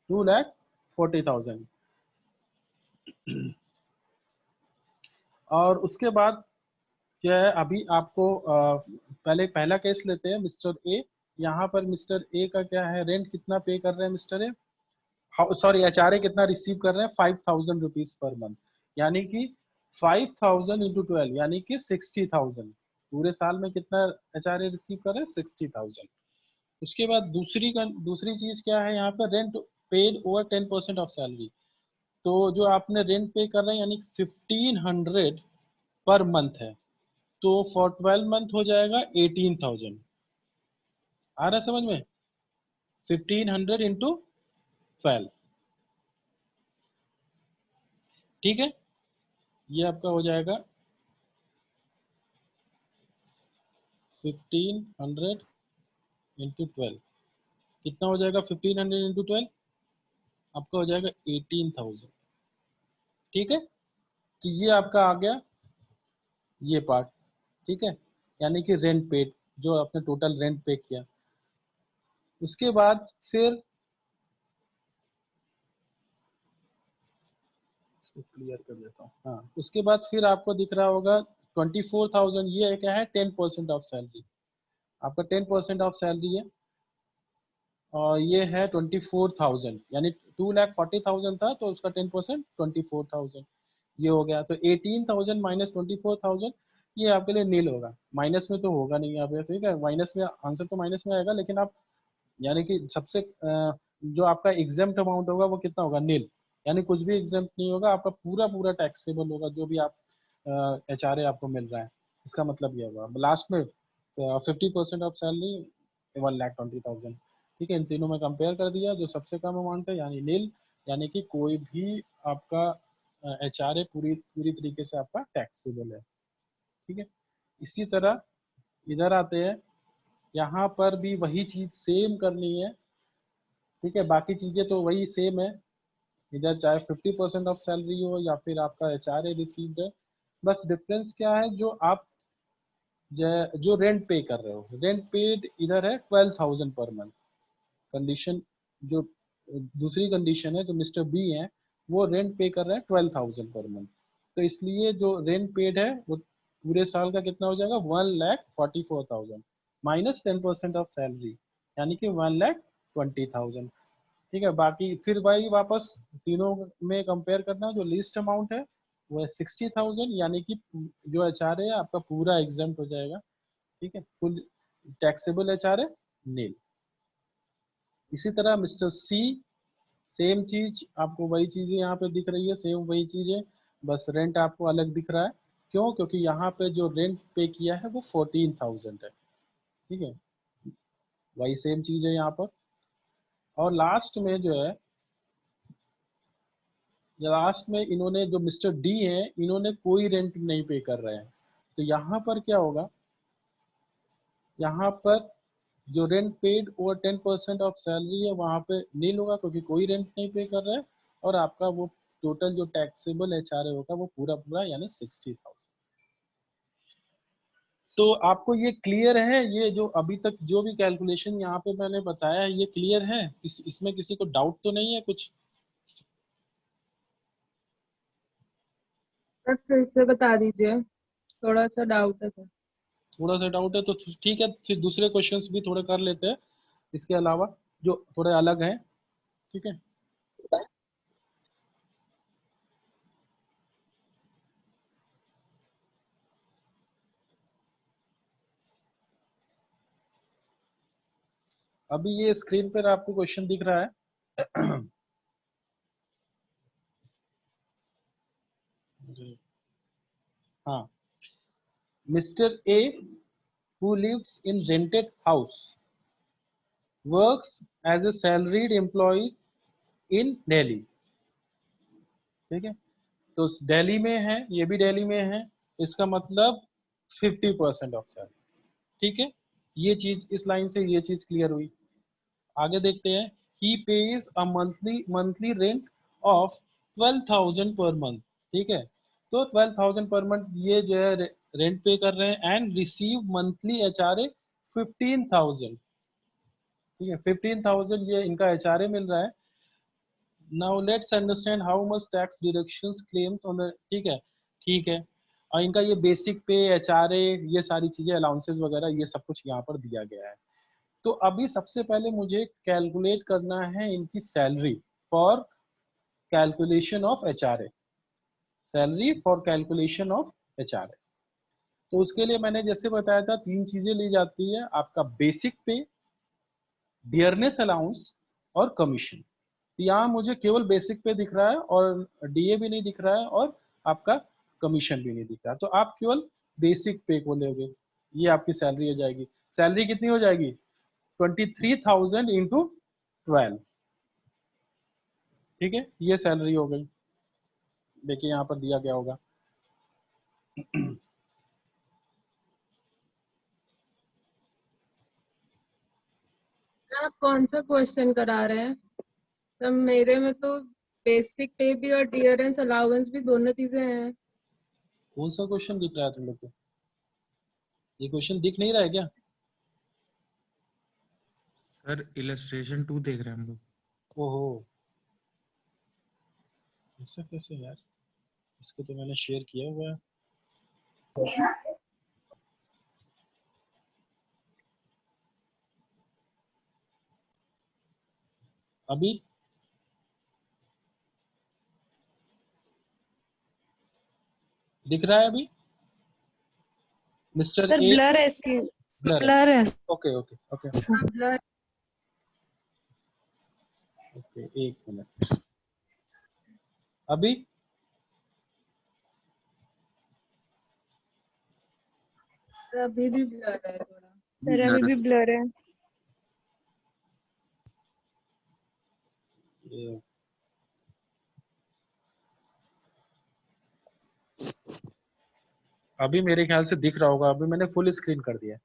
2,40,000। और उसके बाद क्या है, अभी आपको पहले पहला केस लेते हैं, मिस्टर ए। यहाँ पर मिस्टर ए का क्या है, रेंट कितना पे कर रहे हैं मिस्टर ए, सॉरी एचआरए कितना रिसीव कर रहे हैं, 5,000 रुपीज पर मंथ, यानी कि 5,000 इंटू 12 यानी कि 60,000। पूरे साल में कितना एचआरए रिसीव कर रहे हैं, 60,000। उसके बाद दूसरी चीज क्या है, यहाँ पर rent paid over 10% of salary. तो जो आपने रेंट पे कर रहे हैं यानी 1,500 पर मंथ है, तो फॉर 12 मंथ हो जाएगा 18,000। आ रहा है समझ में, 1,500 इंटू 12, ठीक है। ये आपका हो जाएगा 1,500 इंटू 12, कितना हो जाएगा 1,500 इंटू 12, आपका हो जाएगा 18,000, ठीक है। तो ये आपका आ गया ये पार्ट, ठीक है, यानी कि रेंट पेड, जो आपने टोटल रेंट पे किया। उसके बाद फिर इसको क्लियर कर देता हूँ, हाँ। उसके बाद फिर आपको दिख रहा होगा 24,000, ये क्या है, 10% ऑफ सैलरी, आपका 10% ऑफ सैलरी है। और ये है 24,000, यानी 2,40,000 था, तो उसका 10% 24,000 ये हो गया। तो 18,000 माइनस 24,000 ये आपके लिए नील होगा, माइनस में तो होगा नहीं यहाँ पे, ठीक है। माइनस में आंसर तो माइनस में आएगा, लेकिन आप यानी कि सबसे जो आपका एग्जाम्प्ट अमाउंट होगा वो कितना होगा, नील, यानी कुछ भी एग्जाम्प्ट नहीं होगा, आपका पूरा पूरा टैक्सेबल होगा जो भी आप एचआरए आपको मिल रहा है। इसका मतलब ये होगा लास्ट में 50% ऑफ सैलरी 1,20,000, ठीक है। इन तीनों में कंपेयर कर दिया, जो सबसे कम अमाउंट है यानी नील, यानी कि कोई भी आपका एचआरए पूरी पूरी तरीके से आपका टैक्सेबल है, ठीक है। इसी तरह इधर आते हैं, यहाँ पर भी वही चीज सेम करनी है, ठीक है। बाकी चीजें तो वही सेम है, इधर चाहे 50% ऑफ सैलरी हो या फिर आपका एचआरए रिसीव्ड है। बस डिफरेंस क्या है, जो आप जो रेंट पे कर रहे हो, रेंट पेड इधर है 12,000 पर मंथ। कंडीशन जो दूसरी कंडीशन है, जो मिस्टर बी है वो रेंट पे कर रहे हैं 12,000 पर मंथ, तो इसलिए जो रेंट पेड है वो पूरे साल का कितना हो जाएगा, 1,44,000 माइनस 10% ऑफ सैलरी, यानी कि 1,20,000, ठीक है। बाकी फिर भाई वापस तीनों में कंपेयर करना, जो लीस्ट अमाउंट है वो है 60,000, यानी कि जो एचआरए है आपका पूरा एग्जाम्प्ट हो जाएगा, ठीक है, फुल टैक्सेबल एचआरए नील। इसी तरह मिस्टर सी, सेम चीज, आपको वही चीजें यहाँ पे दिख रही है, सेम वही चीज है, बस रेंट आपको अलग दिख रहा है। क्यों, क्योंकि यहाँ पे जो रेंट पे किया है वो 14,000 है, ठीक है, वही सेम चीज है यहाँ पर। और लास्ट में जो है, लास्ट में इन्होंने जो मिस्टर डी है, इन्होंने कोई रेंट नहीं पे कर रहे हैं, तो यहाँ पर क्या होगा, यहाँ पर जो rent paid over 10% of salary है वहाँ पे नील होगा, क्योंकि कोई रेंट नहीं पे कर रहा है, और आपका वो टोटल जो टैक्सेबल एचआरए होगा वो पूरा पूरा यानी 60,000। तो आपको ये क्लियर है, ये जो अभी तक जो भी कैलकुलेशन यहाँ पे मैंने बताया है ये क्लियर है, इसमें किसी को डाउट तो नहीं है कुछ? सर फिर से बता दीजिए, थोड़ा सा डाउट है सर। थोड़ा सा डाउट है तो ठीक है, फिर दूसरे क्वेश्चंस भी थोड़े कर लेते हैं इसके अलावा, जो थोड़े अलग हैं, ठीक है। अभी ये स्क्रीन पर आपको क्वेश्चन दिख रहा है। हाँ, mister A who lives in rented house works as a salaried employee in Delhi, ठीक है। तो दिल्ली में है, ये भी दिल्ली में है, इसका मतलब 50% ऑफ सैलरी, ठीक है। ये चीज इस लाइन से ये चीज क्लियर हुई। आगे देखते हैं, he pays a monthly rent of 12,000 per month, ठीक है। तो 12,000 पर मंथ ये जो है रेंट पे कर रहे हैं, एंड रिसीव मंथली एचआरए 15,000, ठीक है, 15,000 ये इनका एचआरए मिल रहा है। Now let's understand how much tax deductions claims on the, ठीक है। और इनका ये बेसिक पे, एचआरए, ये सारी चीजें, अलाउंसेस वगैरह, ये सब कुछ यहाँ पर दिया गया है। तो अभी सबसे पहले मुझे कैलकुलेट करना है इनकी salary for calculation of HRA, salary for calculation of HRA. तो उसके लिए मैंने जैसे बताया था, तीन चीजें ली जाती है, आपका बेसिक पे, डियरनेस अलाउंस और कमीशन। यहाँ मुझे केवल बेसिक पे दिख रहा है और डीए भी नहीं दिख रहा है और आपका कमीशन भी नहीं दिख रहा, तो आप केवल बेसिक पे को लोगे, ये आपकी सैलरी हो जाएगी। सैलरी कितनी हो जाएगी? 23,000 इंटू 12, ठीक है, ये सैलरी हो गई। देखिए यहाँ पर दिया गया होगा। आप कौन सा क्वेश्चन करा रहे हैं? तब मेरे में तो बेसिक पे भी और डियरेंस अलाउंस भी दोनों चीजें हैं। कौन सा क्वेश्चन दिख रहा है तुम लोग को? ये क्वेश्चन दिख नहीं रहा है क्या? सर इलस्ट्रेशन 2 देख रहे हैं हम लोग। ओहो, ऐसा कैसे यार? इसको तो मैंने शेयर किया हुआ है। अभी दिख रहा है अभी मिस्टर सर ए? ब्लर है इसकी, ब्लर है, ब्लर है। Okay okay okay blur okay, एक मिनट। अभी अभी भी ब्लर है थोड़ा। सर अभी भी ब्लर है। ये अभी मेरे ख्याल से दिख रहा होगा। अभी मैंने फुल स्क्रीन कर दिया है।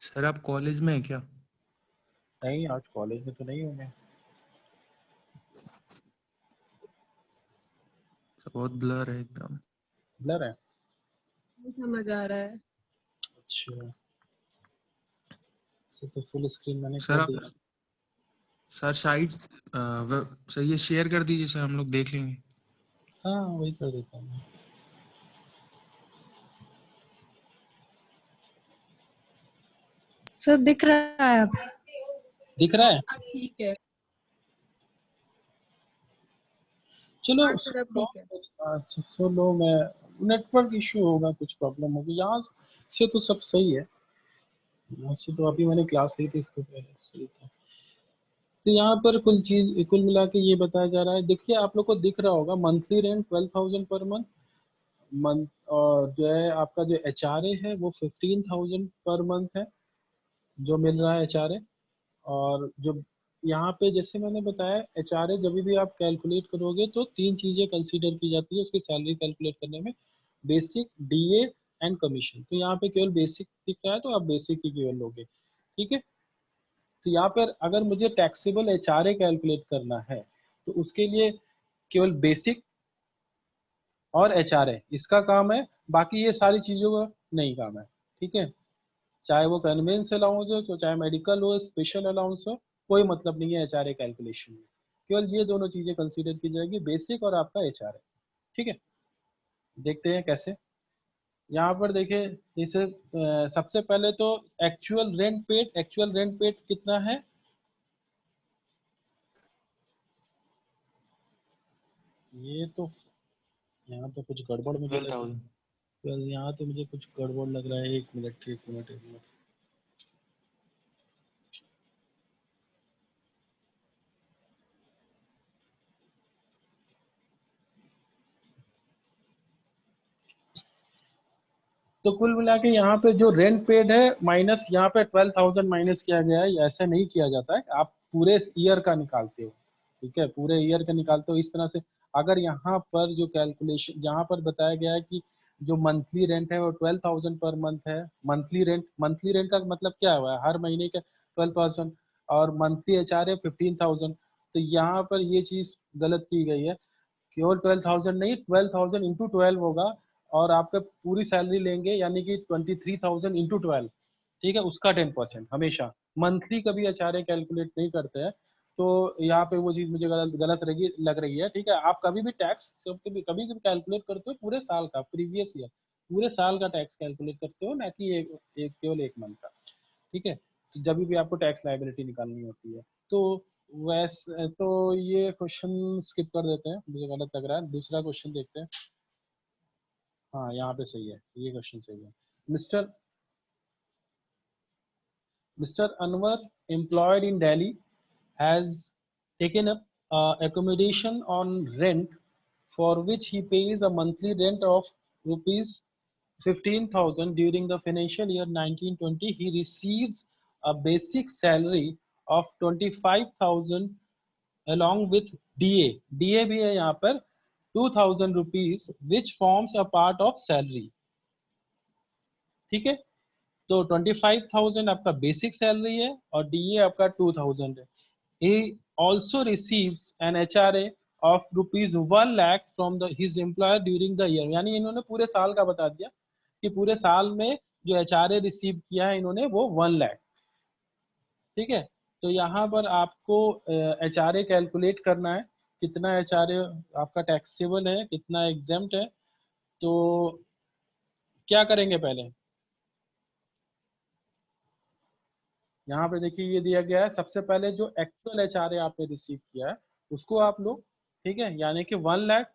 सर आप कॉलेज में है क्या? नहीं, आज कॉलेज में तो नहीं हूँ मैं। सर बहुत ब्लर है एकदम। ब्लर है? नहीं समझ आ रहा है। अच्छा, इसे तो फुल स्क्रीन मैंने सर कर आप दिया। सर शायद सर ये शेयर कर दीजिए सर, हम लोग देख लेंगे। हाँ, वही कर देता हूँ। सर दिख रहा है अब? दिख रहा है? अब ठीक है। चलो हाँ सर अब ठीक है। अच्छा सुनो, मैं नेटवर्क इशू होगा, कुछ प्रॉब्लम होगी। यहाँ से तो सब सही है। यहाँ से तो अभी मैंने क्लास ली थी, इसको पहले सही था। तो यहाँ पर कुल मिला के ये बताया जा रहा है। देखिए आप लोग को दिख रहा होगा monthly rent 12,000 per month. Month और जो है आपका जो एचआरए है वो 15,000 पर मंथ है जो मिल रहा है एचआरए। और जो यहाँ पे जैसे मैंने बताया, एचआरए जब भी आप कैलकुलेट करोगे तो तीन चीजें कंसीडर की जाती है उसकी सैलरी कैलकुलेट करने में, बेसिक, डीए एंड कमीशन। तो यहाँ पे केवल बेसिक दिख रहा है तो आप बेसिक ही केवल लोगे, ठीक है। तो यहाँ पर अगर मुझे टैक्सेबल एचआरए कैलकुलेट करना है तो उसके लिए केवल बेसिक और एचआरए इसका काम है, बाकी ये सारी चीजों का नहीं काम है, ठीक है। चाहे वो कन्वेंस अलाउंस हो, तो चाहे मेडिकल हो, स्पेशल अलाउंस हो, कोई मतलब नहीं है एचआरए कैलकुलेशन में। केवल ये दोनों चीजें कंसीडर की जाएगी, बेसिक और आपका एचआरए, ठीक है। देखते हैं कैसे। यहाँ पर देखिए, जैसे सबसे पहले तो एक्चुअल रेंट पेड कितना है? ये तो यहाँ तो कुछ गड़बड़ मुझे लग रहा 12,000। है। यहाँ तो मुझे कुछ गड़बड़ लग रहा है। एक मिनट। तो कुल मिला के यहाँ पे जो रेंट पेड है माइनस यहाँ पे 12,000 माइनस किया गया है। ऐसा नहीं किया जाता है, आप पूरे ईयर का निकालते हो, ठीक है, पूरे ईयर का निकालते हो इस तरह से। अगर यहाँ पर जो कैलकुलेशन जहाँ पर बताया गया है कि जो मंथली रेंट है वो 12,000 पर मंथ है, मंथली रेंट का मतलब क्या हुआ है? हर महीने का 12,000, और मंथली एचआर है 15,000। तो यहाँ पर ये चीज गलत की गई है। केवल 12,000 नहीं, 12,000 इंटू 12 होगा और आपका पूरी सैलरी लेंगे, यानी कि 23,000 इंटू 12, ठीक है, उसका 10% हमेशा। मंथली कभी एचआरए कैलकुलेट नहीं करते हैं, तो यहाँ पे वो चीज मुझे गलत लग रही है। ठीक है, आप कभी भी टैक्स कभी कभी कैलकुलेट करते हो पूरे साल का, प्रीवियस ईयर पूरे साल का टैक्स कैलकुलेट करते हो, ना कि एक केवल एक मंथ का। ठीक है, जब भी आपको टैक्स लायबिलिटी निकालनी होती है। तो वैसे तो ये क्वेश्चन स्किप कर देते हैं, मुझे गलत लग रहा है। दूसरा क्वेश्चन देखते हैं। हाँ, यहाँ पे सही है, ये क्वेश्चन सही है। Mister Anwar, employed in Delhi, has taken up accommodation on rent, for which he pays a monthly rent of rupees 15,000 during the financial year 1920. He receives a basic salary of 25,000 along with DA. DA भी है यहाँ पर 2,000 rupees, which forms a part of salary. ठीक है, तो 25,000 आपका basic salary है और डीए आपका 2,000 है। he also receives an HRA of rupees 1 lakh from his employer during the year। यानी इन्होंने पूरे साल का बता दिया कि पूरे साल में जो एचआरए रिसीव किया है इन्होंने वो 1 लाख। ठीक है, तो यहाँ पर आपको एचआरए कैलकुलेट करना है, कितना एचआरए आपका टैक्सेबल है, कितना एग्जेम्प्ट है। तो क्या करेंगे, पहले यहाँ पे देखिए ये दिया गया है। सबसे पहले जो एक्चुअल एचआरए आपने रिसीव किया है उसको आप लो, ठीक है, यानी कि 1 लाख।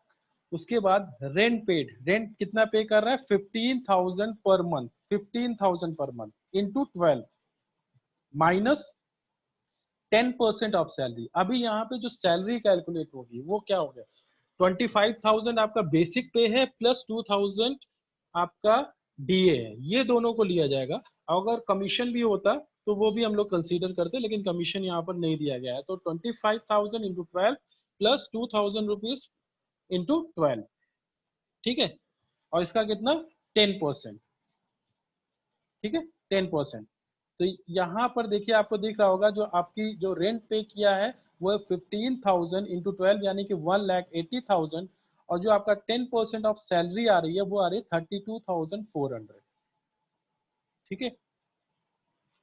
उसके बाद रेंट पेड, रेंट कितना पे कर रहा है, 15,000 per month, 15,000 per month into 12 minus 10% of salary. अभी यहाँ पे जो सैलरी कैलकुलेट होगी वो क्या हो गया, 25,000 आपका बेसिक पे है प्लस 2,000 आपका डीए है, ये दोनों को लिया जाएगा। अगर कमीशन भी होता तो वो भी हम लोग कंसीडर करते, लेकिन कमीशन यहाँ पर नहीं दिया गया है। तो 25,000 इंटू 12 प्लस 2,000 रुपीज इंटू 12, ठीक है, और इसका कितना 10%, ठीक है 10%। तो यहाँ पर देखिए आपको दिख रहा होगा जो आपकी जो रेंट पे किया है वो है 15,000 इंटू 12 यानी कि 1,80,000, और जो आपका 10% ऑफ सैलरी आ रही है वो आ रही है 32,400। ठीक है,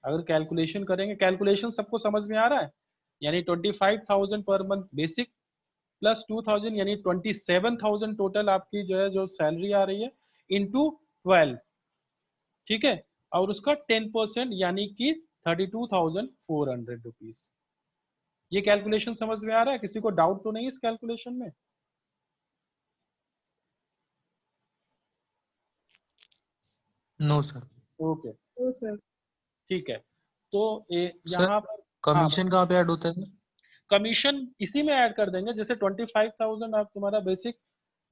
अगर कैलकुलेशन करेंगे, कैलकुलेशन सबको समझ में आ रहा है, यानी 25,000 पर मंथ बेसिक प्लस 2,000 यानी 27,000 टोटल आपकी जो है जो सैलरी आ रही है इंटू 12, ठीक है, और उसका 10% यानी कि 32,400 रुपीज। ये कैलकुलेशन समझ में आ रहा है, किसी को डाउट तो नहीं इस कैलकुलेशन में? No sir. ओके, तो सर ठीक है, तो यहाँ पर कमीशन कहाँ पे ऐड होता है? कमीशन इसी में ऐड कर देंगे, जैसे 25,000 आप तुम्हारा बेसिक,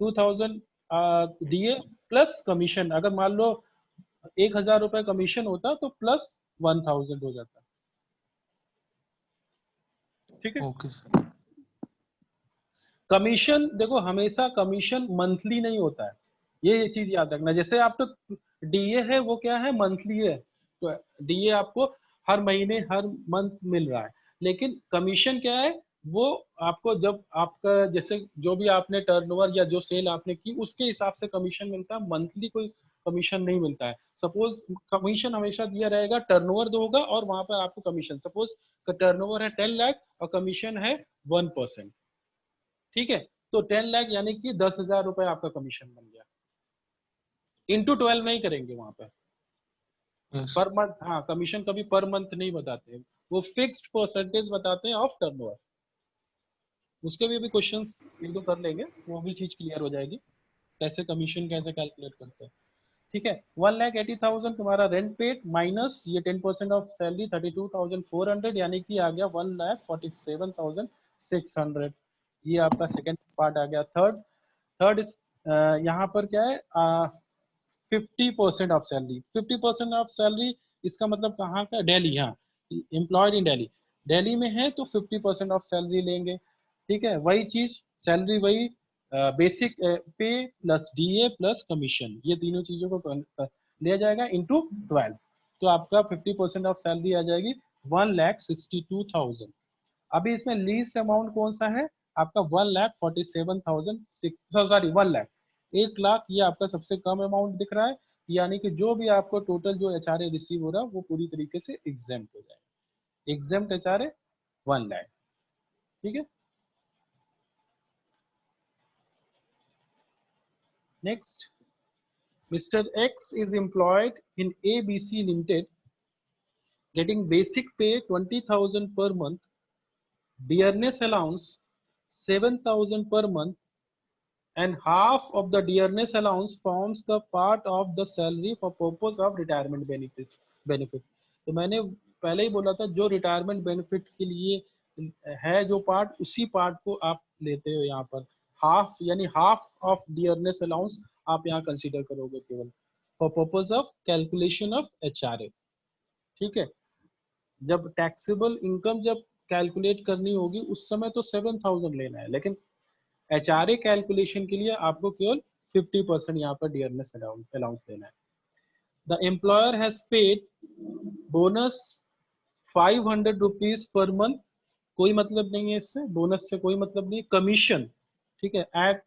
2,000 दिए प्लस कमीशन। अगर मान लो 1,000 रुपए कमीशन होता तो प्लस 1,000 हो जाता। ठीक है, ओके सर। कमीशन देखो हमेशा कमीशन मंथली नहीं होता है, ये चीज याद रखना। जैसे आप तो डीए है वो क्या है, मंथली है, तो डीए आपको हर महीने हर मंथ मिल रहा है, लेकिन कमीशन क्या है, वो आपको जब आपका जैसे जो भी आपने टर्नओवर या जो सेल आपने की उसके हिसाब से कमीशन मिलता है, मंथली कोई कमीशन नहीं मिलता है। सपोज कमीशन हमेशा दिया रहेगा, टर्नओवर दो होगा और वहां पर आपको कमीशन, सपोज टर्नओवर है 10 लाख और कमीशन है 1%, ठीक है, तो 10 लाख यानी कि 10,000 रुपए आपका कमीशन बन गया। इंटू 12 नहीं करेंगे वहां पे, यस। पर मंथ, हाँ कमीशन कभी पर मंथ नहीं बताते, वो फिक्स्ड परसेंटेज बताते हैं ऑफ टर्नओवर। उसके भी क्वेश्चंस एक दो कर लेंगे, वो भी चीज क्लियर हो जाएगी कैसे कमीशन कैसे कैलकुलेट करते हैं। ठीक है, 1,80,000 तुम्हारा रेंट पेड माइनस ये 10% ऑफ सैलरी 32,400 यानी कि आ गया 1,47,600। ये आपका सेकेंड पार्ट आ गया। थर्ड यहाँ पर क्या है, 50% ऑफ सैलरी, 50% ऑफ सैलरी इसका मतलब कहाँ का, दिल्ली, हाँ एम्प्लॉयड इन दिल्ली, दिल्ली में है तो 50% ऑफ सैलरी लेंगे। ठीक है, वही चीज सैलरी वही बेसिक पे प्लस डीए प्लस कमीशन, ये तीनों चीजों को लिया जाएगा इंटू 12, तो आपका 50% ऑफ सैलरी आ जाएगी 1,62,000। अभी इसमें लीस्ट अमाउंट कौन सा है आपका, 1,47,600, सॉरी 1 लाख, 1 लाख, ये आपका सबसे कम अमाउंट दिख रहा है, यानी कि जो भी आपको टोटल जो एचआरए रिसीव हो रहा है वो पूरी तरीके से एग्जेम्प्ट हो जाएगा। Exempt HRA 1 lakh. ठीक है, next, Mr. X is employed in ABC Limited, getting basic pay 20,000 per month, dearness allowance 7,000 per month, and half of the dearness allowance forms the part of the salary for purpose of retirement benefit। तो मैंने पहले ही बोला था जो retirement benefit के लिए है जो पार्ट, उसी पार्ट को आप लेते हो यहाँ पर। हाफ यानी हाफ ऑफ डियरनेस अलाउंस आप यहाँ कंसीडर करोगे केवल for purpose of calculation of HRA। ठीक है, जब टैक्सेबल इनकम जब कैलकुलेट करनी होगी उस समय तो 7,000 लेना है, लेकिन HRA कैलकुलेशन के लिए आपको केवल 50% यहाँ पर डियरनेस अलाउंस देना है। The employer has paid bonus 500 rupees per month, कोई मतलब नहीं है इससे, बोनस से कोई मतलब नहीं। कमीशन, ठीक है, at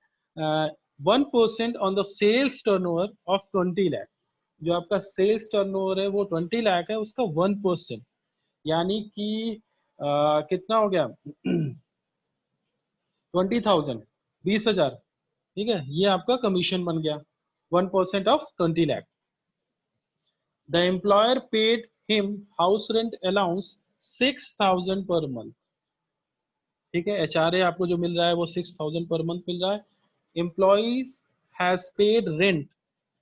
1% on the sales turnover of 20 lakh. जो आपका सेल्स टर्नओवर है वो 20 लाख है, उसका 1%, यानी कि कितना हो गया 20,000, 20,000। ठीक है, ये आपका कमीशन बन गया 1% of 20 lakh. The employer paid him house rent allowance 6,000 per month. ठीक है, HRA आपको जो मिल रहा है वो 6,000 पर मंथ मिल रहा है। Employees has paid rent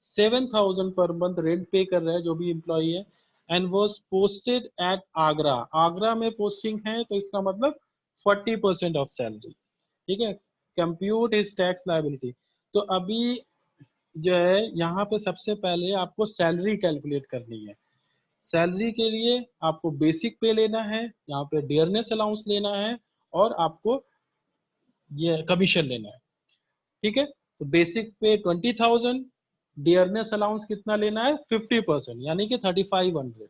7,000 per month, rent पे कर रहा है जो भी एम्प्लॉई है, and was posted at Agra. Agra में पोस्टिंग है तो इसका मतलब 40% ऑफ सैलरी। ठीक है, कंप्यूट हिज टैक्स लायबिलिटी। तो अभी जो है यहाँ पे सबसे पहले आपको सैलरी कैलकुलेट करनी है। सैलरी के लिए आपको बेसिक पे लेना है, यहाँ पे डियरनेस अलाउंस लेना है, और आपको ये कमीशन लेना है। ठीक है, तो बेसिक पे 20,000, डियरनेस अलाउंस कितना लेना है 50%, यानी कि 3,500।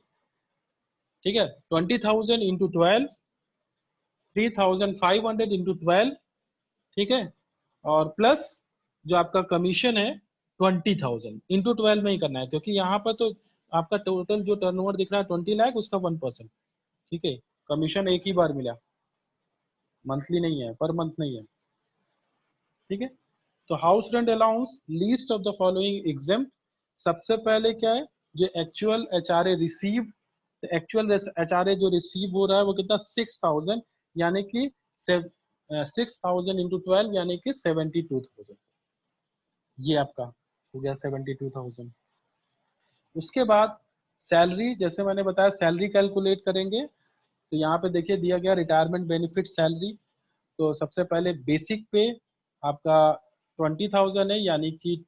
ठीक है, 20,000 इंटू 12, 3,500 इंटू 12। ठीक है, और प्लस जो आपका कमीशन है 20,000 इंटू 12 में ही करना है, क्योंकि यहाँ पर तो आपका टोटल जो टर्नओवर दिख रहा है 20 लाख, उसका 1%। ठीक है, कमीशन एक ही बार मिला, मंथली नहीं है, पर मंथ नहीं है। ठीक है, तो house rent allowance least of the following exempt. सबसे पहले क्या है, जो एक्चुअल HRA रिसीव, तो एक्चुअल HRA जो रिसीव हो रहा है वो कितना 6,000, यानी कि 6,000 इंटू 12, यानी कि 72,000। ये आपका हो गया 72,000। उसके बाद सैलरी, जैसे मैंने बताया सैलरी कैलकुलेट करेंगे, तो यहाँ पे देखिए दिया गया रिटायरमेंट बेनिफिट सैलरी। तो सबसे पहले बेसिक पे आपका 20,000 है, यानी कि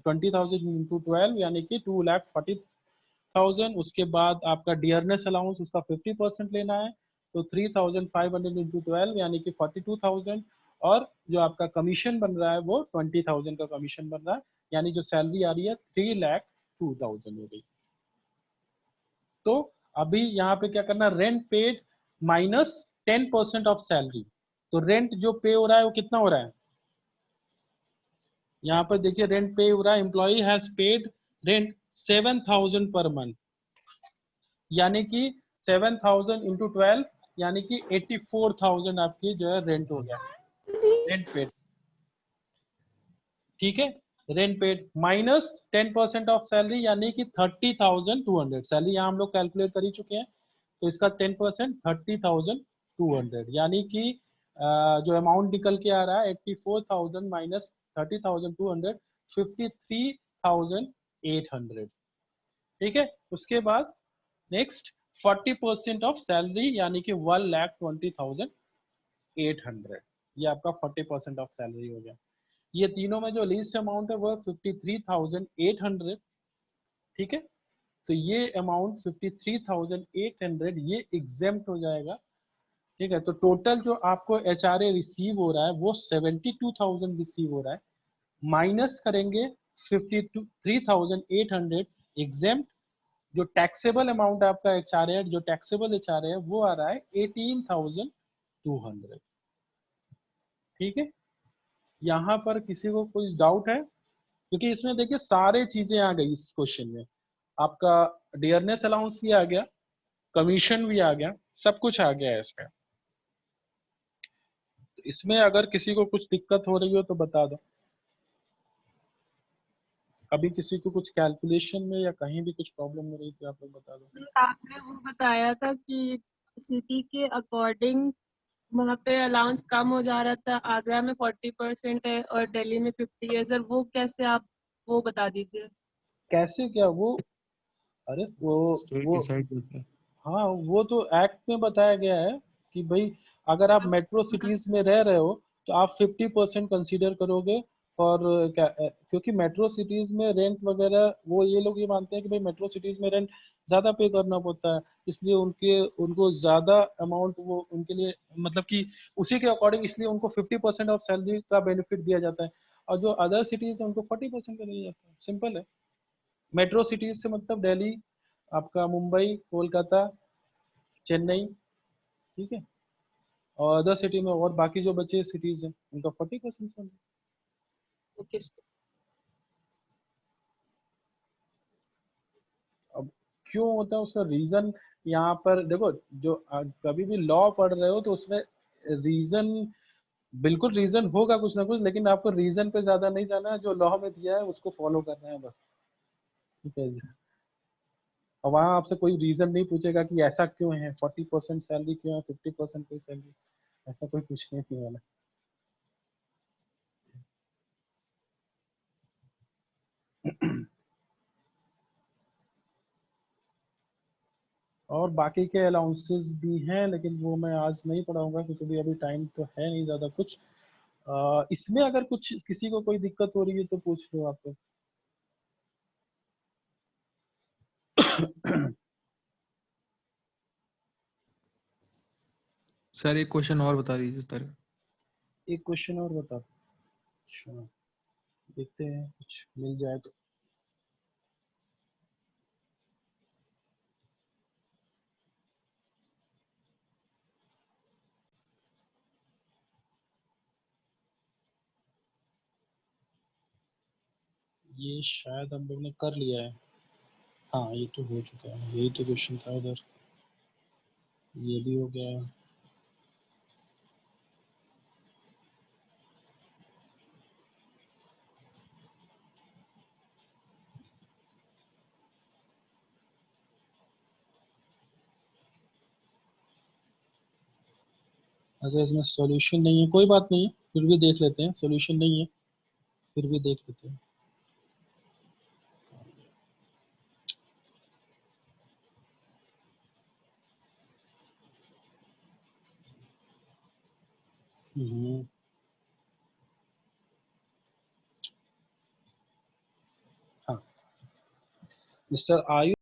20,000 इंटू 12, यानी कि 2,40,000। उसके बाद आपका डियरनेस अलाउंस उसका 50% लेना है, तो 3,500 इंटू 12, यानी कि 42,000। और जो आपका कमीशन बन रहा है वो 20,000 का कमीशन बन रहा है, यानी जो सैलरी आ रही है 3,02,000 हो गई। तो अभी यहाँ पे क्या करना, rent paid minus 10% of salary. तो रेंट जो पे हो रहा है वो कितना हो रहा है, यहाँ पर देखिए रेंट पे हो रहा है, employee has paid rent 7,000 per month, यानी कि 7,000 इंटू 12, यानी कि 84,000 आपकी जो है रेंट हो गया, रेंट पेड। ठीक है, rent paid minus 10% of salary, यानी कि 30,200। सैलरी यहाँ हम लोग कैलकुलेट कर ही चुके हैं, तो इसका 10% 30,200, यानी कि जो अमाउंट निकल के आ रहा है 84,000 माइनस 30,200, 53,800। ठीक है, उसके बाद नेक्स्ट 40% ऑफ सैलरी, यानी कि 1,20,800। ये आपका 40% ऑफ सैलरी हो गया। ये तीनों में जो लीस्ट अमाउंट है वो 53,800। ठीक है, तो ये अमाउंट 53,800 ये एग्जेम्प्ट हो जाएगा। ठीक है, तो टोटल जो आपको HRA रिसीव हो रहा है वो 72,000 रिसीव हो रहा है, माइनस करेंगे 53,800 एग्जेम्प्ट। जो टैक्सेबल अमाउंट आपका HRA है, जो टैक्सेबल HRA है वो आ रहा है 18,200। ठीक है, यहाँ पर किसी को कुछ डाउट है, क्योंकि इसमें देखिए सारे चीजें आ गई इस क्वेश्चन में। आपका डियरनेस अलाउंस भी आ गया, कमीशन भी आ गया, सब कुछ आ गया है इसमें। इसमें अगर किसी को कुछ दिक्कत हो रही हो तो बता दो। अभी किसी को कुछ कैलकुलेशन में या कहीं भी कुछ प्रॉब्लम हो रही थी आप लोग बता दो। आपने वो बताया था कि सिटी के अकॉर्डिंग वहाँ पे अलाउंस कम हो जा रहा था, आगरा में 40% है और दिल्ली में 50 है। सर वो कैसे, आप वो बता दीजिए। कैसे क्या वो, अरे स्टेट वो डिसाइड करता है। हाँ वो तो एक्ट में बताया गया है कि भाई अगर आप मेट्रो सिटीज में रह रहे हो तो आप 50% कंसीडर करोगे। और क्या क्योंकि मेट्रो सिटीज में रेंट वगैरह वो ये लोग ये मानते हैं कि भाई मेट्रो सिटीज में रेंट ज्यादा पे करना पड़ता है, इसलिए उनको ज्यादा अमाउंट वो उनके लिए मतलब कि उसी के अकॉर्डिंग इसलिए उनको 50% ऑफ सैलरी का बेनिफिट दिया जाता है। और जो अदर सिटीज है उनको 40% का दिया जाता है। सिंपल है। मेट्रो सिटीज से मतलब दिल्ली, आपका मुंबई, कोलकाता, चेन्नई, ठीक है, और अदर सिटी में और बाकी जो बचे सिटीज हैं उनका 40%। ओके। अब क्यों होता है उसका रीजन यहाँ पर देखो, जो कभी भी लॉ पढ़ रहे हो तो उसमें रीजन, बिल्कुल रीजन होगा कुछ ना कुछ, लेकिन आपको रीजन पे ज्यादा नहीं जाना है, जो लॉ में दिया है उसको फॉलो करना है बस। ठीक है जी। और वहाँ आपसे कोई रीजन नहीं पूछेगा कि ऐसा क्यों है, 40% सैलरी क्यों है, 50% कोई सैलरी, ऐसा कोई पूछने नहीं वाला। और बाकी के अलाउंसेस भी हैं, लेकिन वो मैं आज नहीं पढ़ाऊंगा क्योंकि अभी टाइम तो है नहीं ज़्यादा कुछ। इसमें अगर कुछ किसी को कोई दिक्कत हो रही है तो पूछ लो आप लोग। सर एक क्वेश्चन और बता दीजिए सर। एक क्वेश्चन और बता। अच्छा, देखते हैं कुछ मिल जाए तो। ये शायद हम लोग ने कर लिया है। हाँ ये तो हो चुका है, यही तो क्वेश्चन था उधर। ये भी हो गया है। अगर इसमें सॉल्यूशन नहीं है कोई बात नहीं है, फिर भी देख लेते हैं। सॉल्यूशन नहीं है फिर भी देख लेते हैं। हम्म, हाँ मिस्टर आयु